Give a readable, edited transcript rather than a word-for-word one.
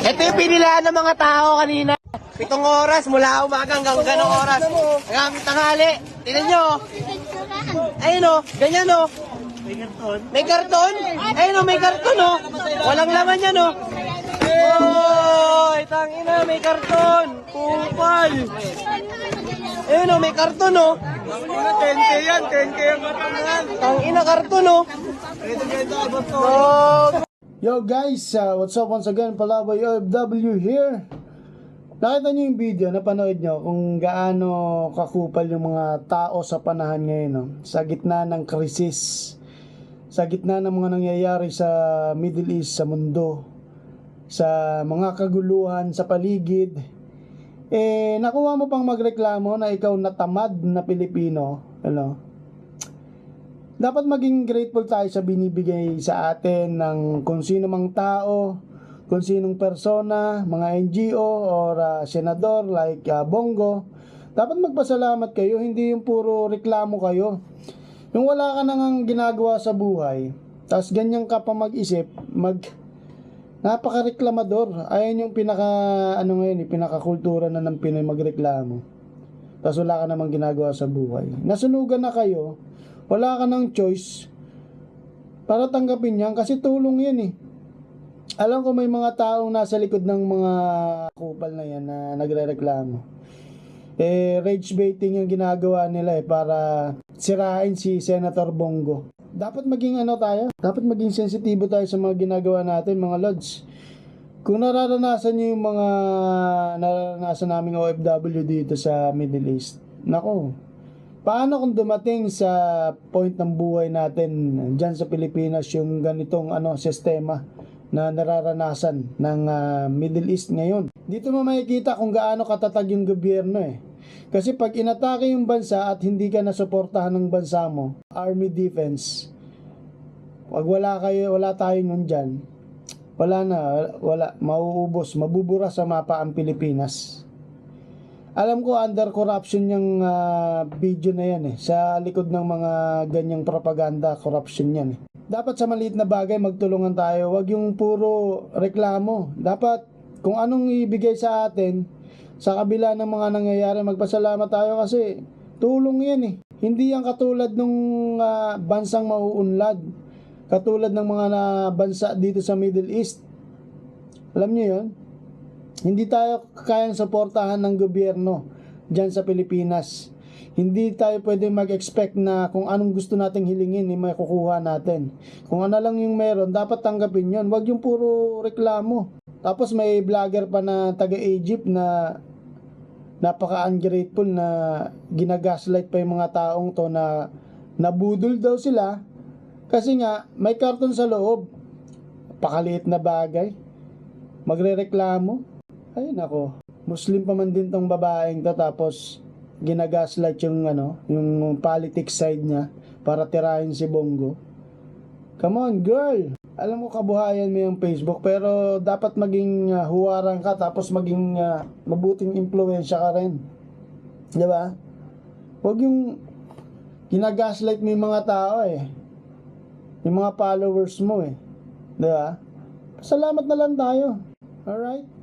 Ito yung pinilaan ng mga tao kanina. 7 oras, mula umaga hanggang ganong oras. Hanggang tanghali. Tingnan nyo. Ayun o, ganyan o. May karton? Ayun o, may karton o. Walang laman yan o. Oy, tangina, may karton. Kupal. Ayun o, may karton o. 10K yan, 10K yung katangan. Tangina, karton o. Yo guys, what's up once again, Palaboy OFW here. Nakita nyo yung video, napanood nyo kung gaano kakupal yung mga tao sa panahon ngayon, no? Sa gitna ng krisis, sa gitna ng mga nangyayari sa Middle East, sa mundo, sa mga kaguluhan sa paligid, nakuha mo pang magreklamo na ikaw natamad na Pilipino, ano? Dapat maging grateful tayo sa binibigay sa atin ng kung sino mang tao, kung sinong persona, mga NGO or senador like Bongo. Dapat magpasalamat kayo, hindi yung puro reklamo kayo. Yung wala ka nang ginagawa sa buhay, tapos ganyan ka pa mag-isip, napaka-reklamador. Ayan yung pinaka-kultura na ng Pinoy magreklamo. Tapos wala ka namang ginagawa sa buhay. Nasunugan na kayo, wala ka ng choice para tanggapin yan kasi tulong yan eh. Alam ko may mga taong nasa likod ng mga kupal na yan na nagre-reklamo. Rage baiting yung ginagawa nila para sirain si Senator Bongo. Dapat maging dapat maging sensitibo tayo sa mga ginagawa natin, mga lods. Kung nararanasan nyo yung mga nararanasan naming OFW dito sa Middle East, nako, paano kung dumating sa point ng buhay natin dyan sa Pilipinas yung ganitong sistema na nararanasan ng Middle East ngayon? Dito mo makikita kung gaano katatag yung gobyerno eh. Kasi pag inatake yung bansa at hindi ka nasuportahan ng bansa mo, army defense, pag wala tayo nun dyan, mauubos, mabubura sa mapa ang Pilipinas. Alam ko under corruption yung video na yan eh. Sa likod ng mga ganyang propaganda, corruption yan eh. Dapat sa maliit na bagay magtulungan tayo. Huwag yung puro reklamo. Dapat kung anong ibigay sa atin, sa kabila ng mga nangyayari, magpasalamat tayo kasi tulong yan eh. Hindi yan katulad ng bansang mauunlad. Katulad ng mga bansa dito sa Middle East. Alam niyo yun? Hindi tayo kayang suportahan ng gobyerno dyan sa Pilipinas. Hindi tayo pwede mag-expect na kung anong gusto nating hilingin, may kukuha natin. Kung ano lang yung meron, dapat tanggapin yon. Huwag yung puro reklamo. Tapos may vlogger pa na taga-Egypt na napaka-ungrateful na ginagaslight pa yung mga taong to na nabudol daw sila kasi nga may karton sa loob. Pakaliit na bagay. Magre-reklamo. Ay nako, Muslim pa man din tong babaeng to, tapos ginagaslight yung politics side niya para tirahin si Bongo. Come on girl, alam mo kabuhayan mo yung Facebook, pero dapat maging huwarang ka, tapos maging mabuting impluwensya ka rin, di ba? Huwag yung ginagaslight mo yung mga tao yung mga followers mo di ba? Salamat na lang tayo, alright?